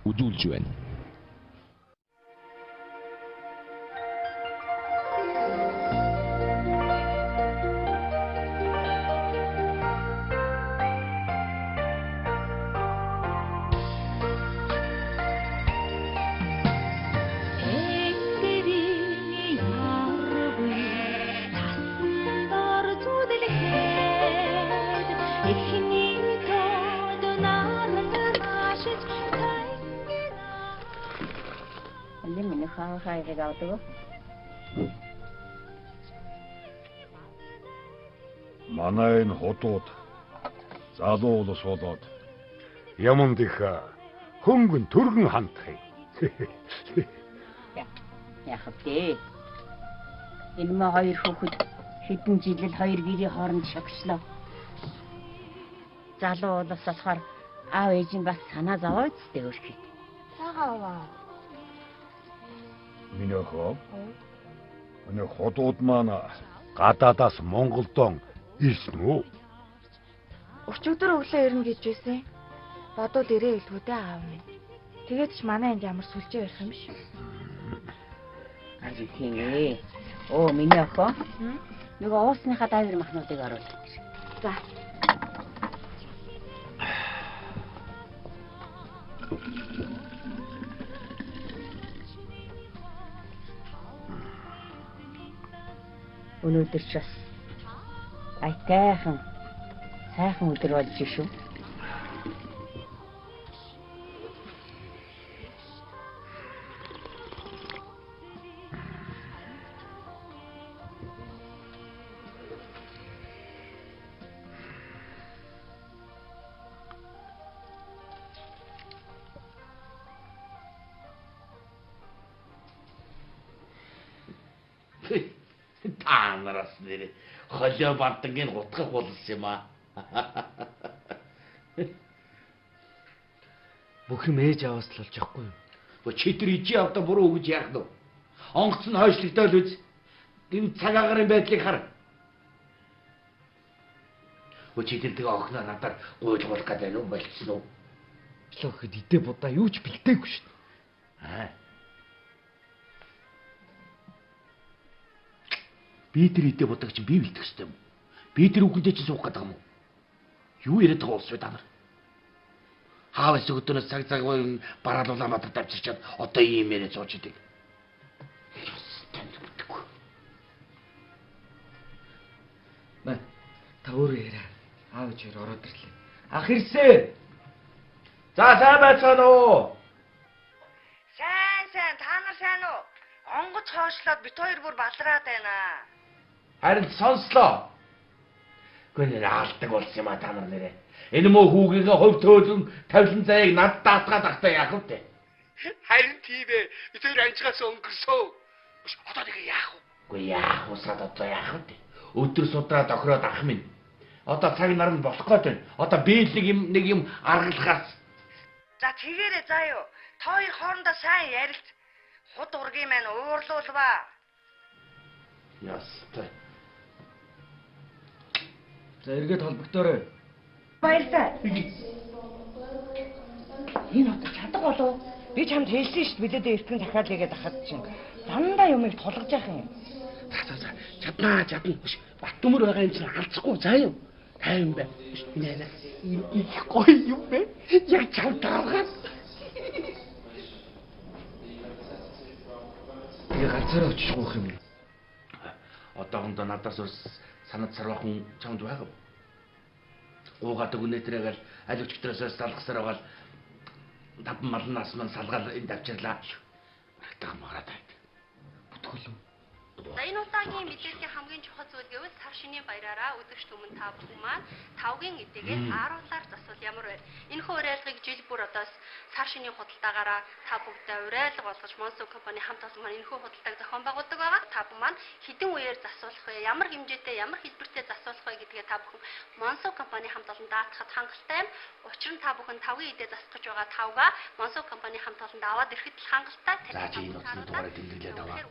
үзүүлж байна. Хайрыг авдаг. Манай энэ хотууд залуу улс болоод яманд их хөнгөн төргөн хандах юм. Яг дээ. Энэ маа хоёр хүүхэд хэдэн жилэл хоёр гэрийн хооронд шагшлаа. Залуу улс болохоор аав ээж нь бас санаа зовоод зүтэй өрхөд. Цагааваа. Минийхөө. Энэ хотууд маань гадаадаас Монголдон ирсэн үү? Өчигдөр өглөө ирнэ гэж байсан. Бодвол ирээ илгүүдээ аав минь. Тэгээд ч манай энд ямар сүлжээ ярих юм биш. Ари тийм ээ. Оо миний охин. Нөгөө уусныхаа дайвар махнуудыг оруулах. За. Өнөөдөр ч бас айтайхан сайхан өдөр болж шүү. Танараас нэр холио бантангийн гутгах болсон юм аа. Бүх юм ээж аваас л болж яахгүй юу? Бо чи тэр ижи авда буруу өгж яах нь. Онгоц нь хойшлогдоод үз. Гин цагаагарын байдлыг хар. Бо чи тэр тэгээ охиноо надаар гуйлгуулах гэдэг юм болчихсон уу? Лөө хэд идэ будаа юу ч бэлдээгүй шүү дээ. Би тэр идэ будаг чинь би бэлдэх ёстой юм. Би тэр үгэндээ чинь суух гэдэг юм уу? Юу яриад байгаа улс вэ та нар? Хаавс өгдөнөөс цаг бараал Улаанбаатар давчирчаад одоо ийм яриа зууж идэг. Мэ та өөрөө яриа. Аав ээж ороод ирлээ. Ах ирсэ. За сайн байцгаана уу? Сайн та нар сайн уу? Онгоц хоошлоод бит хоёр бүр балраад байна. Харин сонслоо. Гүн алдаг болсон юм а та нар нэрээ. Энэ мөө хүүгийнхээ хувь төөлөн тавилан заяаг над даатгаад ахтаа яах вэ? Харин тийм ээ. Бид хоёр анчгаас өнгөрсөө. Одоо нэг яах вэ? Үгүй яах вэ? Одоо яах вэ? Өдөр судраад охироод ах минь. Одоо цаг нар нь болох гээд байна. Одоо би л нэг юм аргалахаас. За тэгээрээ заа юу. Та хоёр хоорондоо сайн ярилц. Худ ургийн маань уурлуулваа. Ястай. За эргээд холбогдоорой. Баярлалаа. Энэ одоо чадах болов? Би чамд хэлсэн шүү дээ билээ эртхэн дахиад игээд ахад чинь. Дандаа юмыг тулгаж яах юм. За чаднаа. Баттөмөр байгаа юм чинь алцахгүй заа юу. Тайван бай. Нэ. Их гоё юм бэ? Яг чам тааргаад. Тэгээ ганцаараа очих гоох юм. Одоохондоо надаас ус санад сарвахан чамд байгаа. Уугаад өгнөтрээгээл аль өчтөрөөс салгасаар байгаа л таван малнаас мань салгаал энэ давчирлаа. Магтаа тайд. Бүтгүүл юм. За энэ удаагийн мэдээллийн хамгийн чухал зүйл гэвэл сар шинийн баяраараа өдөгч түмэн та бүхэн маань тавгийн эдэгээ ааруулаар засвал ямар вэ? Энэхүү уриалгыг жил бүр одоос сар шинийн худалдаагаараа та бүгдээ уриалга болгож Монсо компани хамт олон маань энэхүү худалдааг зохион байгуулдаг байгаа. Та бүхэн маань хэдэн үеэр засвалах вэ? Ямар хэмжээтэй, ямар хэлбэртэй засвалах вэ гэдгээ та бүхэн Монсо компани хамт олон даатгахад хангалттай юм. Учир нь та бүхэн тавгийн эдээ засах гэж байгаа тавгаа Монсо компани хамт олонд аваад ирэхэд л хангалттай. За чи энэ утасны дугаарыг тэмдэглээд аваа.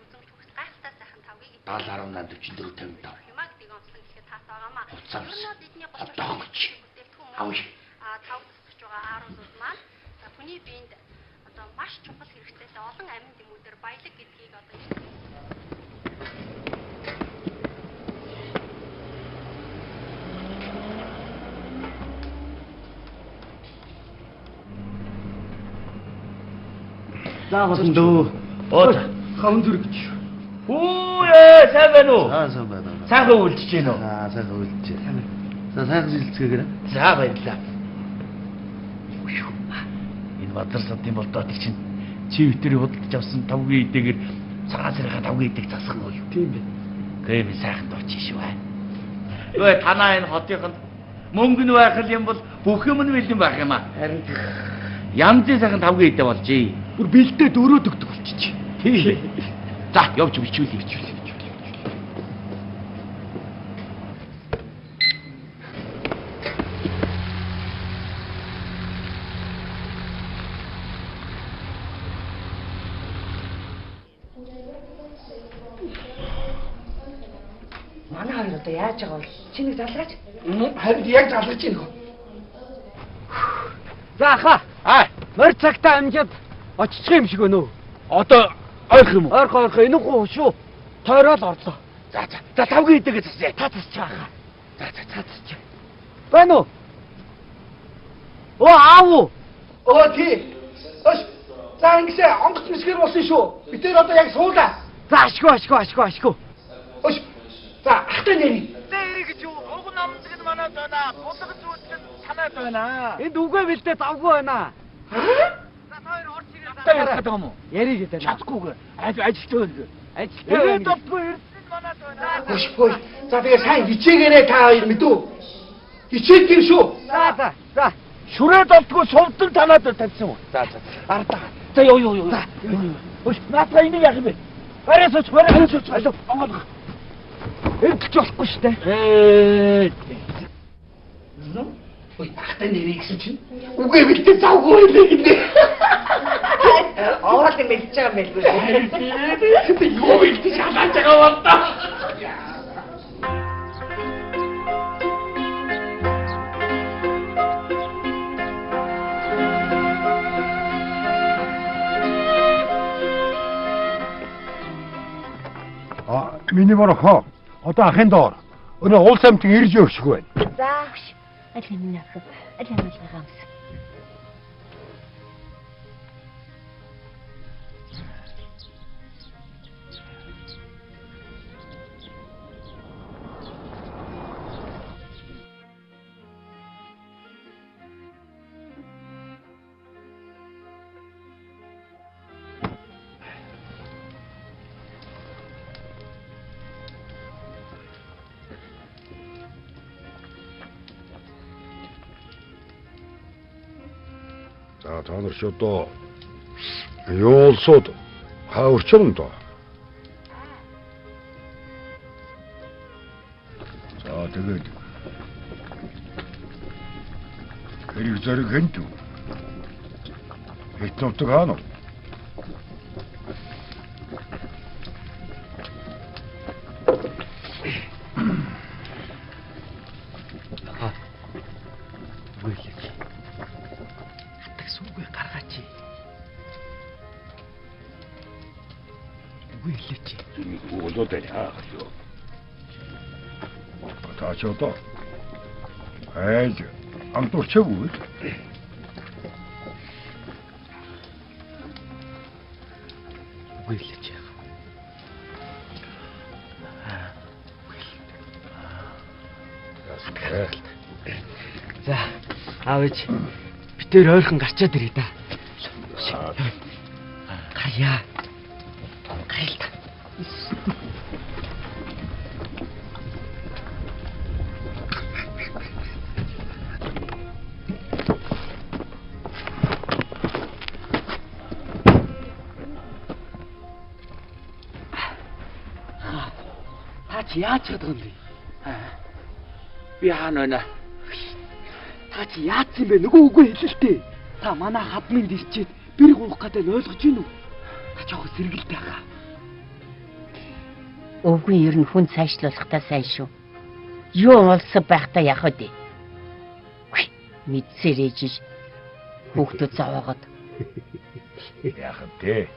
Гайхалтай сайхан тавгийг 70.18 44 55. юмаг дэг онцлог гэхэд таас байгаамаа. Уцаас. Ер нь эдний 30 Одоогч. Авъя. тав засаж байгаа ааруулууд маань хүний биед одоо маш чухал хэрэгцээтэй олон амин дэмүүдээр баялаг гэдгийг одоо ирсэн. Заавал дөө. Оо Хавн зүрх гэж. Хүүе, сайн байна уу? сайн байна. Сайхан үлдэж гин үү? Сайхан үлдэж. За сайхан жилцгээгээр. За баярлалаа. Энэ Бадар садын болдоод чинь чи битэрийг худалдаж авсан тавгийн идэгээр цагаан сарынхаа тавгийн идэг засах уу? Тийм бэ. Гэмээ сайхан дооч шүү бай. Өө танаа энэ хотынд мөнгө нь байх юм бол бүх юм нь бэлэн байх юм аа. Харин Янзын сайхан тавгийн идэ болжээ. бүр бэлдээд өрөөд өгдөг болчих. Тийм. За явж бичүүлээ. Манай хоёр одоо яаж байгаа бол чи нэг залгаач. Харин яг залгаж байна уу? За аха. Морь цагтаа амжаад оччих юм шиг өнөө. Одоо ойрох юм уу? Ойрхон энэ хуу шүү. Тойроод орлоо. За тавгийн идэгээ засъя. Та засчих аха. За засчих. Байна уу? Оо аав уу? Оо тий. Ош. За ингэсээ онгоц мэсгэр болсон шүү. Би тэр одоо яг суулаа. За ашгүй. Ош. За ахтай нэрий. Дээр гэж юу? Уг намцэг нь манайд байна. Булгаж үүсгэн санаад байна. Энд үгүй бэлдээ завгүй байна. За хоёр орч ирээд Та яриад байгаа юм уу? яриг гэдэг. Чадахгүйгээр ажилтгүй байна. Ажилтаа Ирээд болтгүй эрдэнэ манайд байна. Ош бой. За тэгээ сайн хичээгээрээ та хоёр мэдүү. Хичээд юм шүү. За. Шүрээд болтгүй сувдан танаад тавьсан уу? За. Ардаа. За ёо. За. Өш наатаа энийг яах юм бэ? Барайс оч. Алуу. Онгоолго. Эрдэж болохгүй шүү дээ. Ой ахтай нэрий гэсэн чинь үгүй бэлдээ завгүй байлээ гинэ. Аваад юм хэлж байгаа юм байлгүй. Би юу бэлдээ шалгаж байгаа бол та. Миний борхоо. Одоо ахын доор. Өнөө уул самтын ирж өгшг байна. За. Аль минь ах. Аль амгалгаа амс. За та нар ч одоо юу олсод хаурчсан доо. За тэгээд хэрэг зэрэг хэнтүү. Хитнотог хаана? Улуудаа яах таачото айж антурчгүй Үйлж яах. За аавч битээр ойрхон гарчаад ирээ да. Гаяа. Гайлта. Яаж чадах юм бэ? Би хаана байна? Та чи яатсан бэ? Нөгөө үгүй хэлэлтэй. Та манай хадмын дэрчээд бэрэг уух гэдэг нь ойлгож байна уу? Та жоохон сэргэлтэй хаа. Өвгөн ер нь хүн цаашлуулахдаа сайн шүү. Юу олсон байхдаа яах вэ? Мэдсээр ээжиж хүүхдүүд зовоогод. Яахад те.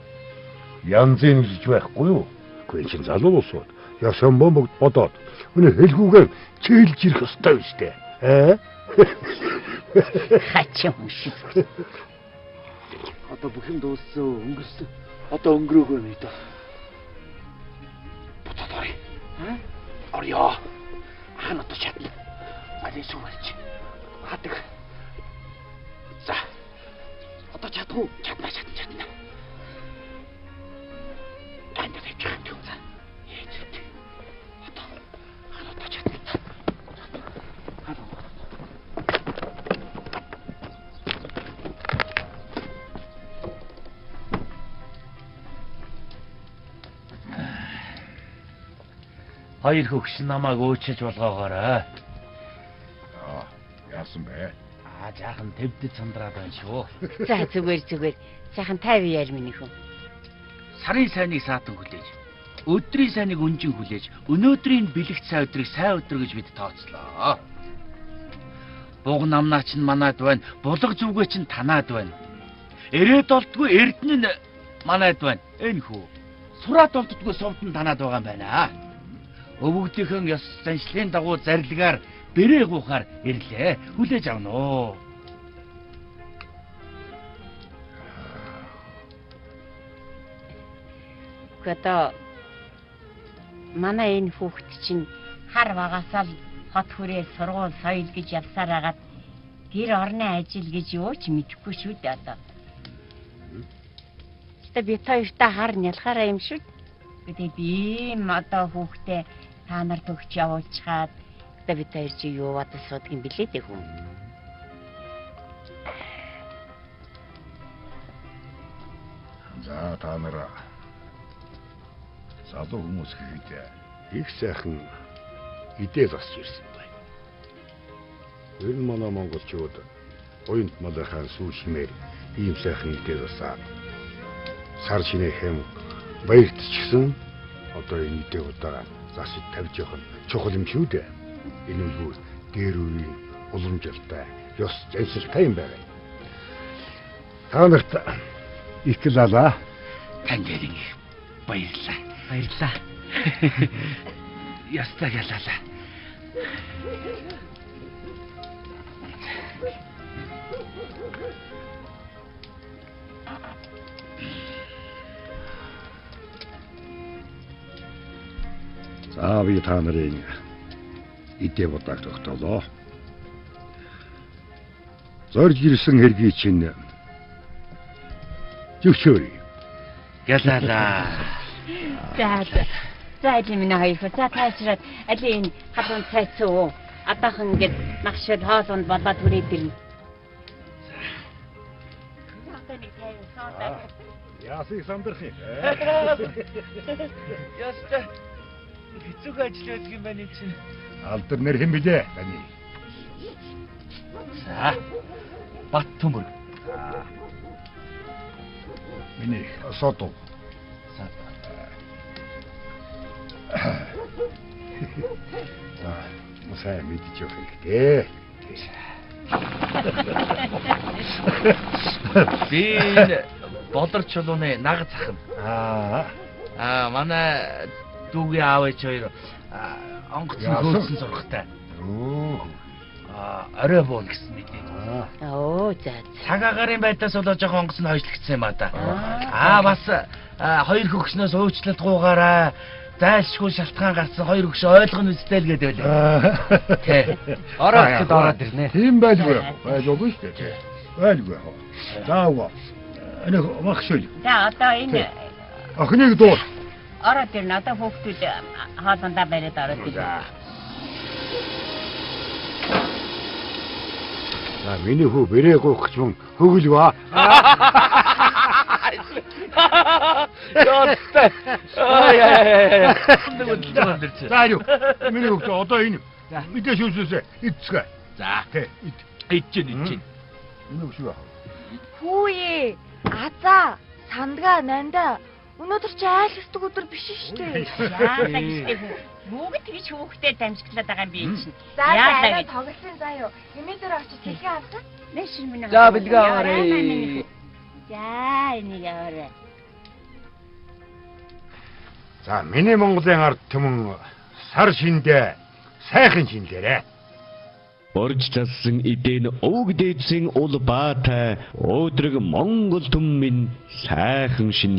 Янзын гэж байхгүй юу? Гүн чин залуу болсоо. Ясан бомбогд бодоод өнөө хэлгүүгээр чийлж ирэх ёстой биш үү? Хачин хүн шиг. Одоо бүх юм дууссан, өнгөрсөн. Одоо өнгөрөөгөө нэ даа. Буцаад орё. Орё. Хаана одоо чадна? Алей сүмэлч. Хадаг. За. Одоо чадах уу? Чадна. Андаа дэвчих юм за. Ээжтэй. Одоо хаана одоо чадна? Хаана? Хоёр хөгш намайг өөчөж болгоогоорой. Яасан бэ? Жаахан твдэд сандраад байна шүү. За зүгээр. Сайхан 50 ярмын хүн. Сарын сайныг саатан хүлээж, өдрийн сайныг өнжин хүлээж, өнөөдрийн бэлэгт цай өдрийг сайн өдөр гэж бид тооцлоо. Буг намнаа чинь манайд байна, булга зүгээ чинь танаад байна. Эрээд олдгүй эрдэнэ нь манайд байна. Энэ хүү. Сураад олддгүй сувдан танаад байгаа юм байна. Өвөгдийнхэн ёс заншлын дагуу зарилгаар бэрээ гуухаар ирлээ. Хүлээж авна уу. Одоо манай энэ хүүхэд чинь хар багасаа л хот хүрээ сургууль соёл гэж явсаар агаад гэр орны ажил гэж юу ч мэдэхгүй шүү дээ одоо. Тэ би тоёртой хар нялхаараа юм шүү. Тэгээд би одоо хүүхдээ та нарт өгч явуулчихад одоо би тоёр чи юу бодож суудаг юм билээ дээ хүн. За та нараа залуу хүмүүс хийдэ. Их сайхан идэл засч ирсэн байна. Энэ манай монголчууд оюунт малынхаа сүү шимээр ийм сайхан идэл засаад сар шинэ хэм баяртчихсан. Одоо энэ идэл удаа засаж тавьж явах нь чухал юм шүү дээ. Энэ үгүй дээр үеийн уламжлалтай ёс заншилтай юм байна. Та нарт их лала Танд яриг баярлаа. Ястаг ялала. За би та нарын идэ бодог тогтоолоо. Зорж ирсэн хэргийг чинь зөвшөөрье. Ялала. За минь хоёр за таашраад алин хатун цайцуу атахан гээд нагшил хоолунд болоод хүрээд ирнэ. Яасыг самдрах юм. Яста. Хэцүү ажил байдаг юм байна чинь. Алдар нэр хэм билээ таны. За. Бат төмөр. Миний содо. Мусаа мэдэж явах хэрэгтэй. Би болор чулууны наг захын. Манай дүүгийн аав ээж хоёр онгоцны хөөсөн зургтай. Орой буун гэсэн мэдээ. За. Цаг агарын байдлаас болоо жоохон онгоц нь хойшлогдсон юм да. Бас хоёр хөгшнөөс уучлалт гуугаараа зайлшгүй шалтгаан гарсан хоёр хөгш ойлгоно үстэй л гэдэг байлаа. Тий. Ороод ороод ирнэ. Тийм байлгүй. Байлгүй шүү дээ. Байлгүй. Заавал. Энэ магшгүй. За одоо энэ Охиныг дуу. ороод ирнэ. Одоо хүүхдүүд хоолндоо бариад ороод ирнэ. За миний хүү бэрээ гоох гэж мөн хөглөө. Яаттай. За юу. Миний хүү одоо энэ. Мэдээж үсээсэ ицгээ. За. Ичэн. Энэ шүү. Хүүе. Азаа, сандгаа, нандаа. Өнөөдөр чи айлсдаг өдөр биш шүү дээ. Яалаа гэжтэй хүн. Бүгд тэгж хүүхдэд дамжиглаад байгаа юм би чинь. Яалаа тоглосон заа юу. Хэмээ дээр очиж тэлхээ авсан. Нэшин минь. За бэлгээ аваарай. За энийг аваарай. За миний Монголын ард түмэн сар шиндээ сайхан шинлээрэ. Орж зассан эдэн өвг дээдсийн ул баатай өөдрөг Монгол түмэн сайхан шин